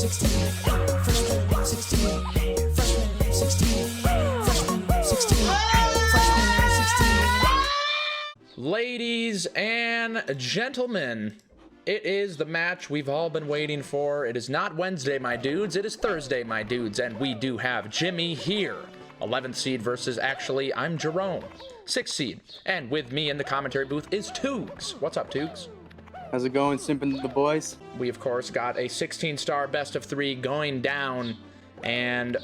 16, freshman 16, freshman 16, freshman 16, freshman 16. Ladies and gentlemen, it is the match we've all been waiting for. It is not Wednesday, my dudes. It is Thursday, my dudes, and we do have Jimmy here. 11th seed versus actually, I'm Jerome, 6th seed. And with me in the commentary booth is Toogs. What's up, Toogs? How's it going, simping the boys? We, of course, got a 16-star best of 3 going down, and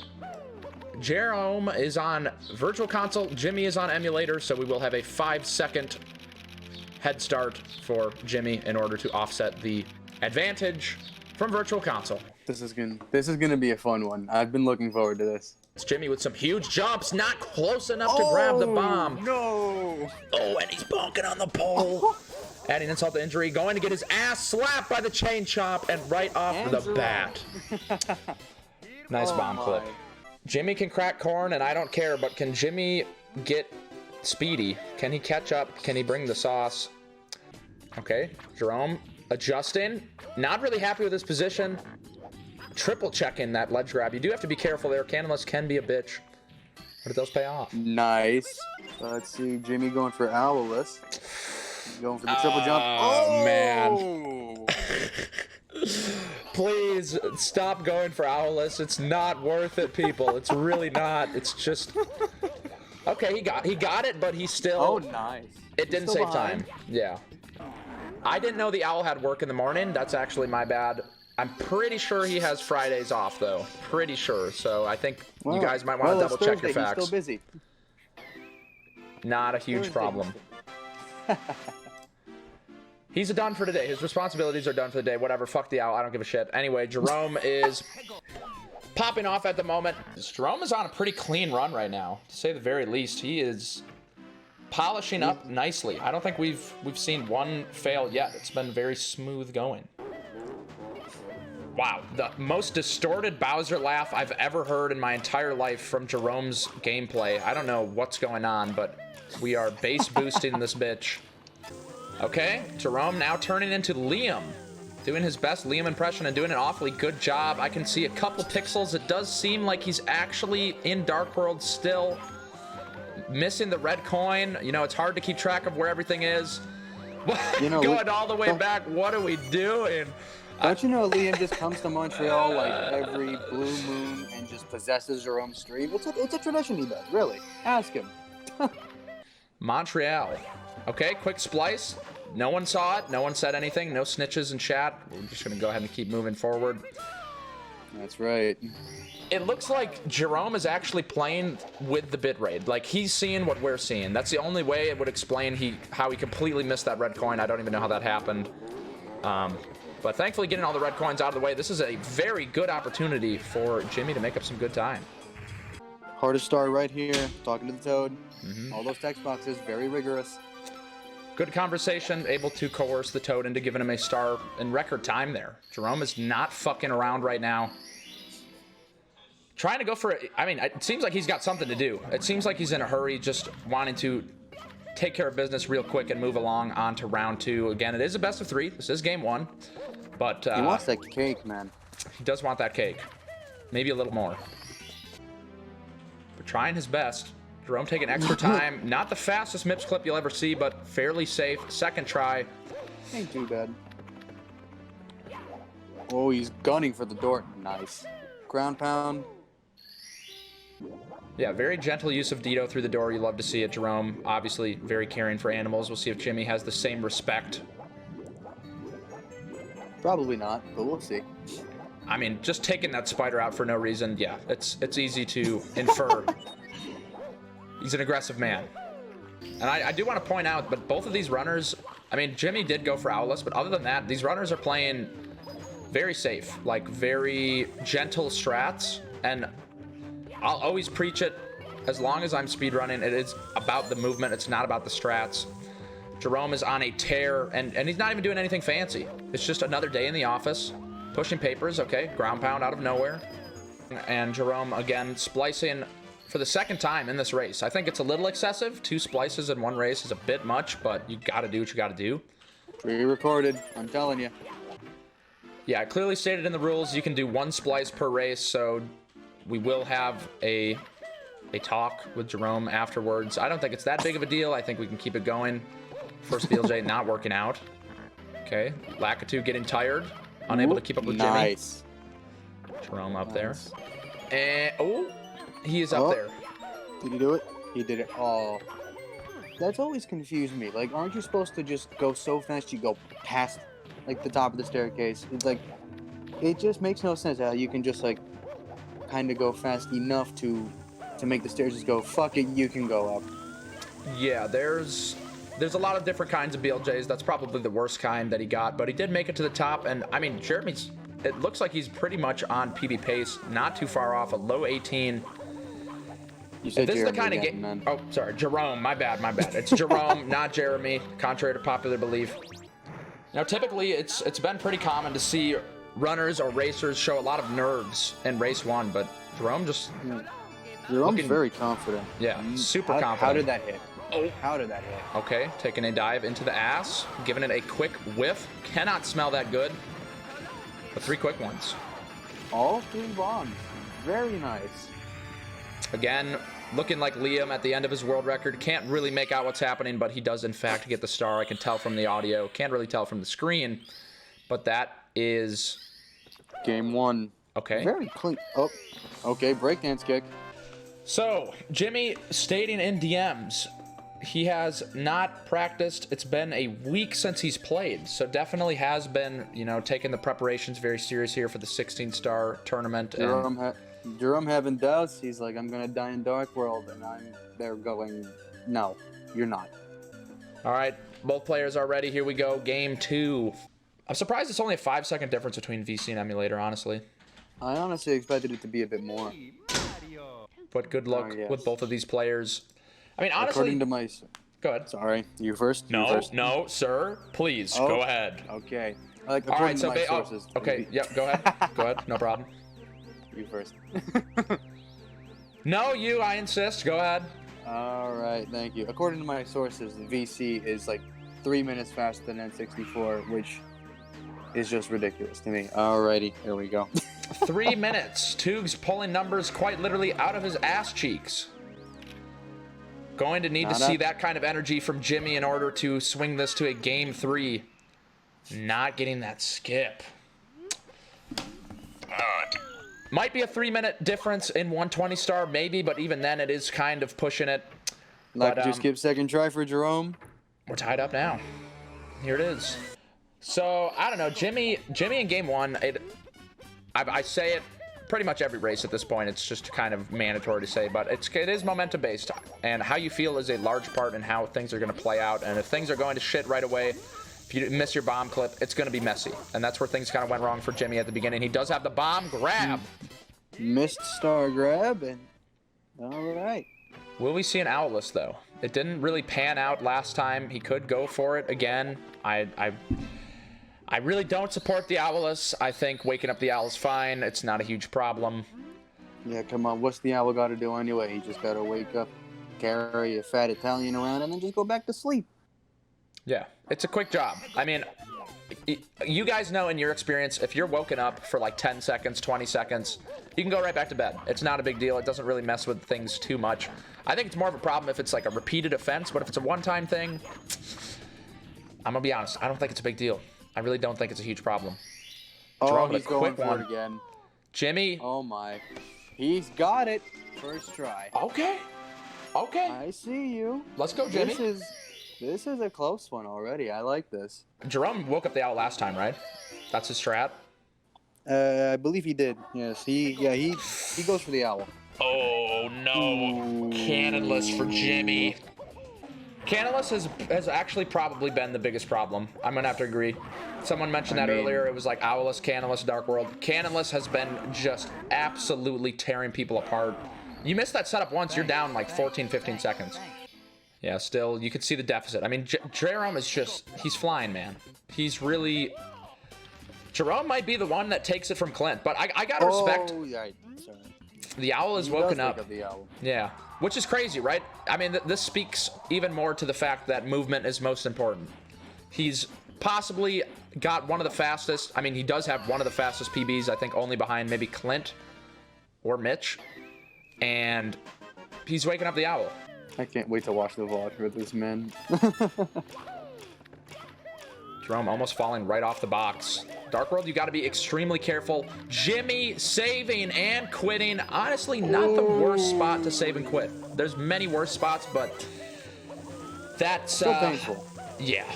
Jerome is on Virtual Console, Jimmy is on Emulator, so we will have a 5-second head start for Jimmy in order to offset the advantage from Virtual Console. This is gonna be a fun one. I've been looking forward to this. It's Jimmy with some huge jumps, not close enough to grab the bomb. No! Oh, and he's bonking on the pole. Adding insult to injury, going to get his ass slapped by the chain chomp, and right off the bat. Nice bomb clip. Jimmy can crack corn, and I don't care, but can Jimmy get speedy? Can he catch up? Can he bring the sauce? Okay, Jerome adjusting. Not really happy with his position. Triple checking that ledge grab. You do have to be careful there. Cannonless can be a bitch. But those pay off. Nice. Let's see, Jimmy going for Owless. Going for the triple jump. Oh, man. Please stop going for Owless. It's not worth it, people. It's really not. It's just... Okay, he got it, but he still... Oh, nice. It didn't save time. Yeah. I didn't know the Owl had work in the morning. That's actually my bad. I'm pretty sure he has Fridays off, though. Pretty sure. So I think you guys might want to double check your facts. He's still busy. Not a huge problem. He's done for today. His responsibilities are done for the day. Whatever. Fuck the Owl. I don't give a shit. Anyway, Jerome is popping off at the moment. Jerome is on a pretty clean run right now, to say the very least. He is polishing up nicely. I don't think we've seen one fail yet. It's been very smooth going. Wow, the most distorted Bowser laugh I've ever heard in my entire life from Jerome's gameplay. I don't know what's going on, but we are bass boosting this bitch. Okay, Jerome now turning into Liam. Doing his best Liam impression and doing an awfully good job. I can see a couple pixels. It does seem like he's actually in Dark World still. Missing the red coin. You know, it's hard to keep track of where everything is. You know, going all the way back, what are we doing? Don't you know Liam just comes to Montreal like every blue moon and just possesses Jerome's stream? It's a tradition he does, really. Ask him. Montreal. Okay, quick splice. No one saw it. No one said anything. No snitches in chat. We're just going to go ahead and keep moving forward. That's right. It looks like Jerome is actually playing with the bitrate. Like, he's seeing what we're seeing. That's the only way it would explain how he completely missed that red coin. I don't even know how that happened. But thankfully, getting all the red coins out of the way, this is a very good opportunity for Jimmy to make up some good time. Hardest star right here, talking to the Toad. All those text boxes, very rigorous. Good conversation, able to coerce the Toad into giving him a star in record time there. Jerome is not fucking around right now. Trying to go for it. I mean, it seems like he's got something to do. It seems like he's in a hurry, just wanting to take care of business real quick and move along on to round 2. Again, it is a best of 3. This is game 1. But he wants that cake, man. He does want that cake. Maybe a little more. But trying his best. Jerome taking extra time. Not the fastest MIPS clip you'll ever see, but fairly safe. Second try. Ain't too bad. Oh, he's gunning for the door. Nice. Ground pound. Yeah, very gentle use of Dito through the door. You love to see it. Jerome, obviously very caring for animals. We'll see if Jimmy has the same respect. Probably not, but we'll see. I mean, just taking that spider out for no reason, yeah, it's easy to infer. He's an aggressive man. And I do want to point out, but both of these runners, I mean, Jimmy did go for Owless, but other than that, these runners are playing very safe, like very gentle strats, and I'll always preach it. As long as I'm speedrunning, it is about the movement. It's not about the strats. Jerome is on a tear, and he's not even doing anything fancy. It's just another day in the office. Pushing papers, okay. Ground pound out of nowhere. And Jerome, again, splicing for the second time in this race. I think it's a little excessive. 2 splices in one race is a bit much, but you got to do what you got to do. Pre-recorded, I'm telling you. Yeah, clearly stated in the rules, you can do 1 splice per race, so we will have a talk with Jerome afterwards. I don't think it's that big of a deal. I think we can keep it going. First BLJ not working out. Okay, Lakitu getting tired, unable to keep up with nice. Jimmy. Jerome up there. And, oh, he is up there. Did he do it? He did it. Oh, that's always confused me. Like, aren't you supposed to just go so fast you go past, like, the top of the staircase? It's like, it just makes no sense how you can just, like, kind of go fast enough to make the stairs just go, fuck it, you can go up. Yeah, there's a lot of different kinds of BLJs. That's probably the worst kind that he got, but he did make it to the top. And I mean, Jeremy's, it looks like he's pretty much on PB pace, not too far off, a low 18. You said this Jeremy is the kind of again, game. man. Oh, sorry, Jerome. My bad. It's Jerome, not Jeremy, contrary to popular belief. Now, typically, it's been pretty common to see runners or racers show a lot of nerves in race 1, but Jerome just Jerome's very confident. Yeah, super confident. How did that hit? Oh. How did that hit? Okay, taking a dive into the ass, giving it a quick whiff. Cannot smell that good. But 3 quick ones. All 3 bombs. Very nice. Again, looking like Liam at the end of his world record. Can't really make out what's happening, but he does in fact get the star. I can tell from the audio. Can't really tell from the screen. But that is... Game 1. Okay. Very clean. Oh, okay, breakdance kick. So, Jimmy stating in DMs, he has not practiced. It's been a week since he's played. So definitely has been, you know, taking the preparations very serious here for the 16-star tournament. Jerome having doubts. He's like, I'm going to die in Dark World. And they're going, no, you're not. All right, both players are ready. Here we go. Game 2. I'm surprised it's only a 5-second difference between VC and emulator, honestly. I honestly expected it to be a bit more. But good luck with both of these players. I mean, honestly... According to my... Go ahead. Sorry, you first? No, you first. no, sir. Please, go ahead. Okay. All right, so... okay, yep, go ahead. Go ahead, no problem. You first. No, you, I insist. Go ahead. All right, thank you. According to my sources, the VC is like 3 minutes faster than N64, which is just ridiculous to me. Alrighty, here we go. 3 minutes. Toogs pulling numbers quite literally out of his ass cheeks. Going to need to see that kind of energy from Jimmy in order to swing this to a game 3. Not getting that skip. Might be a 3-minute difference in 120 star, maybe, but even then it is kind of pushing it. Like to skip second try for Jerome. We're tied up now. Here it is. So, I don't know. Jimmy in game 1, I say it pretty much every race at this point. It's just kind of mandatory to say, but it is momentum based, and how you feel is a large part in how things are going to play out. And if things are going to shit right away, if you miss your bomb clip, it's going to be messy. And that's where things kind of went wrong for Jimmy at the beginning. He does have the bomb grab. Missed star grab, and all right. Will we see an Owlus, though? It didn't really pan out last time. He could go for it again. I really don't support the Owlus. I think waking up the owl is fine. It's not a huge problem. Yeah, come on. What's the owl got to do anyway? He just got to wake up, carry a fat Italian around, and then just go back to sleep. Yeah, it's a quick job. I mean, you guys know in your experience, if you're woken up for like 10 seconds, 20 seconds, you can go right back to bed. It's not a big deal. It doesn't really mess with things too much. I think it's more of a problem if it's like a repeated offense, but if it's a one-time thing, I'm going to be honest, I don't think it's a big deal. I really don't think it's a huge problem. Oh, he's going for it again. Jimmy. Oh, my. He's got it. First try. Okay. Okay. I see you. Let's go, Jimmy. This is a close one already. I like this. Jerome woke up the owl last time, right? That's his strat? I believe he did. Yes. He goes for the owl. Oh, no. Ooh. Cannonless for Jimmy. Cannonless has actually probably been the biggest problem. I'm going to have to agree. Someone mentioned that earlier. It was like Owlus, Cannonless, Dark World. Cannonless has been just absolutely tearing people apart. You missed that setup once, you're down like 14, 15 seconds. Yeah, still, you can see the deficit. I mean, Jerome is just, he's flying, man. He's really... Jerome might be the one that takes it from Clint, but I gotta respect... Oh, yeah, sorry. The owl is woken up. Wake up the owl. Yeah, which is crazy, right? I mean, this speaks even more to the fact that movement is most important. He's possibly got one of the fastest. I mean, he does have one of the fastest PBs, I think only behind maybe Clint or Mitch. And he's waking up the owl. I can't wait to watch the vlog for this, man. Jerome almost falling right off the box. Dark World, you got to be extremely careful. Jimmy saving and quitting. Honestly, not the worst spot to save and quit. There's many worse spots, but that's so painful. Yeah,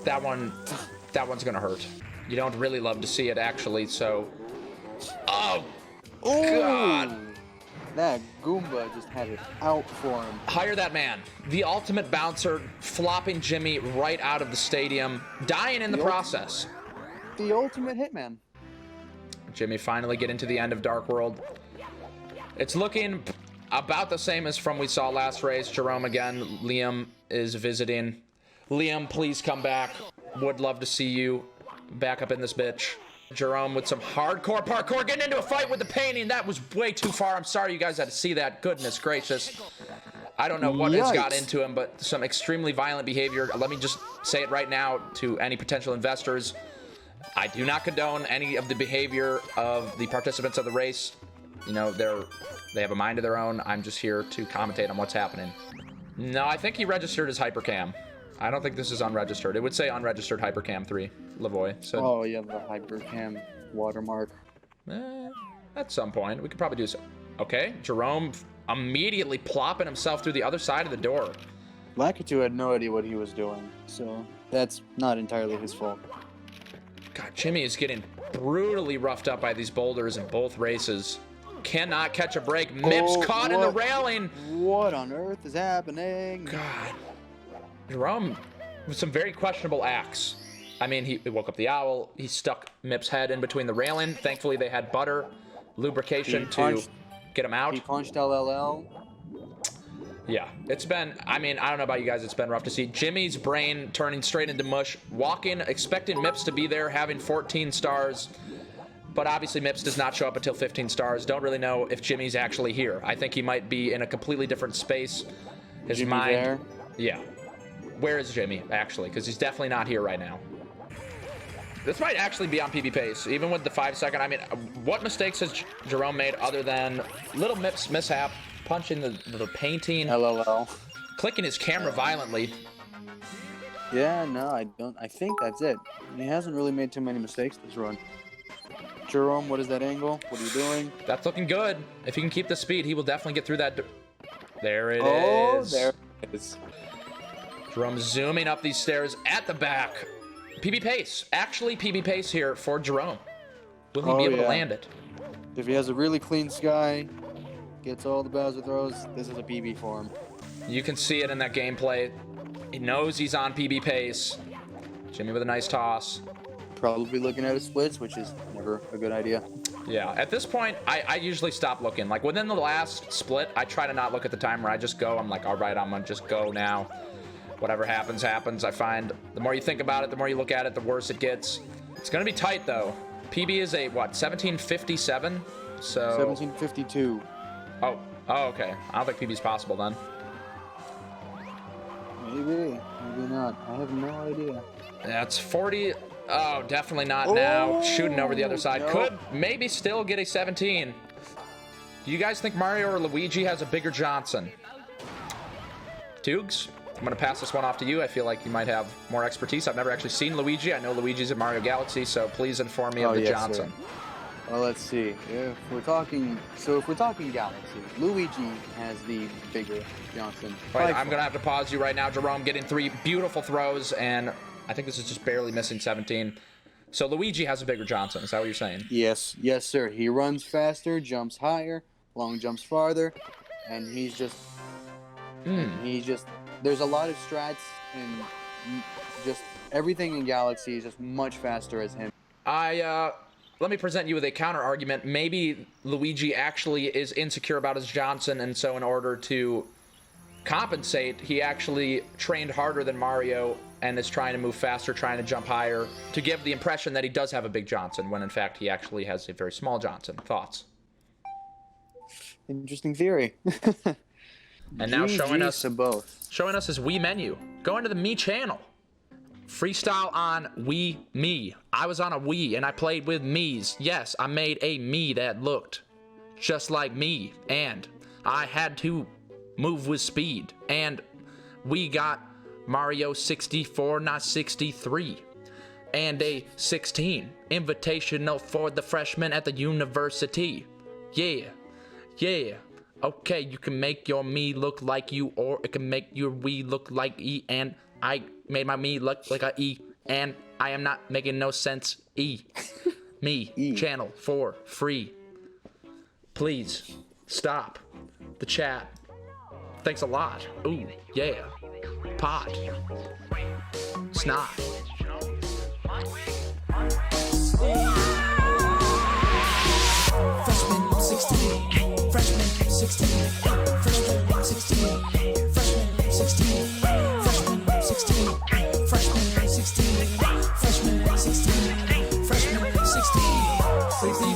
that one's gonna hurt. You don't really love to see it, actually. So, oh God. That Goomba just had it out for him. Hire that man. The ultimate bouncer, flopping Jimmy right out of the stadium, dying in the process. The ultimate hitman. Jimmy finally getting to the end of Dark World. It's looking about the same as from we saw last race. Jerome again. Liam is visiting. Liam, please come back. Would love to see you back up in this bitch. Jerome with some hardcore parkour, getting into a fight with the painting. That was way too far. I'm sorry you guys had to see that. Goodness gracious. I don't know what has got into him, but some extremely violent behavior. Let me just say it right now to any potential investors. I do not condone any of the behavior of the participants of the race. You know, they have a mind of their own. I'm just here to commentate on what's happening. No, I think he registered as Hypercam. I don't think this is unregistered. It would say unregistered Hypercam 3, Lavoy. So, oh, yeah, the Hypercam watermark. At some point, we could probably do so. Okay, Jerome immediately plopping himself through the other side of the door. Lakitu had no idea what he was doing, so that's not entirely his fault. God, Jimmy is getting brutally roughed up by these boulders in both races. Cannot catch a break. Mips caught in the railing. What on earth is happening? God. Jerome with some very questionable acts. I mean, he woke up the owl. He stuck Mip's head in between the railing. Thankfully, they had butter, lubrication to get him out. He punched LLL. Yeah, it's been, I mean, I don't know about you guys, it's been rough to see. Jimmy's brain turning straight into mush, walking, expecting Mips to be there, having 14 stars. But obviously, Mips does not show up until 15 stars. Don't really know if Jimmy's actually here. I think he might be in a completely different space. His mind. There? Yeah. Where is Jimmy, actually? Because he's definitely not here right now. This might actually be on PB pace, even with the 5 second. I mean, what mistakes has Jerome made other than little Mips mishap, punching the painting, LLL, clicking his camera violently? Yeah, no, I don't. I think that's it. He hasn't really made too many mistakes this run. Jerome, what is that angle? What are you doing? That's looking good. If he can keep the speed, he will definitely get through that. There it is. Oh, there it is. Jerome zooming up these stairs at the back. PB pace. Actually, PB pace here for Jerome. Will he be able to land it? If he has a really clean sky, gets all the Bowser throws, this is a PB for him. You can see it in that gameplay. He knows he's on PB pace. Jimmy with a nice toss. Probably looking at his splits, which is never a good idea. Yeah, at this point, I usually stop looking. Like, within the last split, I try to not look at the timer. I just go. I'm like, all right, I'm going to just go now. Whatever happens, happens. I find the more you think about it, the more you look at it, the worse it gets. It's going to be tight, though. PB is a, what, 1757? So 1752. Oh, okay. I don't think PB's possible, then. Maybe. Maybe not. I have no idea. That's 40... Oh, definitely not now. Shooting over the other side. No. Could maybe still get a 17. Do you guys think Mario or Luigi has a bigger Johnson? Toogs, I'm going to pass this one off to you. I feel like you might have more expertise. I've never actually seen Luigi. I know Luigi's in Mario Galaxy, so please inform me of the Johnson. Sir. Well, let's see. If we're talking Galaxy, Luigi has the bigger Johnson. Wait, I'm going to have to pause you right now, Jerome. Getting 3 beautiful throws, and I think this is just barely missing 17. So Luigi has a bigger Johnson. Is that what you're saying? Yes, sir. He runs faster, jumps higher, long jumps farther, and he's just... There's a lot of strats, and just everything in Galaxy is just much faster as him. Let me present you with a counter argument. Maybe Luigi actually is insecure about his Johnson, and so in order to compensate, he actually trained harder than Mario and is trying to move faster, trying to jump higher, to give the impression that he does have a big Johnson, when in fact he actually has a very small Johnson. Thoughts? Interesting theory. And now showing us both. Showing us his Wii menu. Go into the Mii channel. freestyle on Wii Me. I was on a Wii and I played with Mii's. Yes, I made a Mii that looked just like me, and I had to move with speed, and we got Mario 64, not 63, and a 16 invitational for the freshmen at the university. Yeah, yeah. Okay, you can make your Mii look like you, or it can make your Wii look like E, and I made my Mii look like a E, and I am not making no sense. E. Me. E. Channel for free. Please stop the chat. Thanks a lot. Ooh, yeah. Pot. Snot. Freshman 16, freshman 16, freshman 16, freshman 16, freshman 16, freshman 16, freshman 16, freshman 16.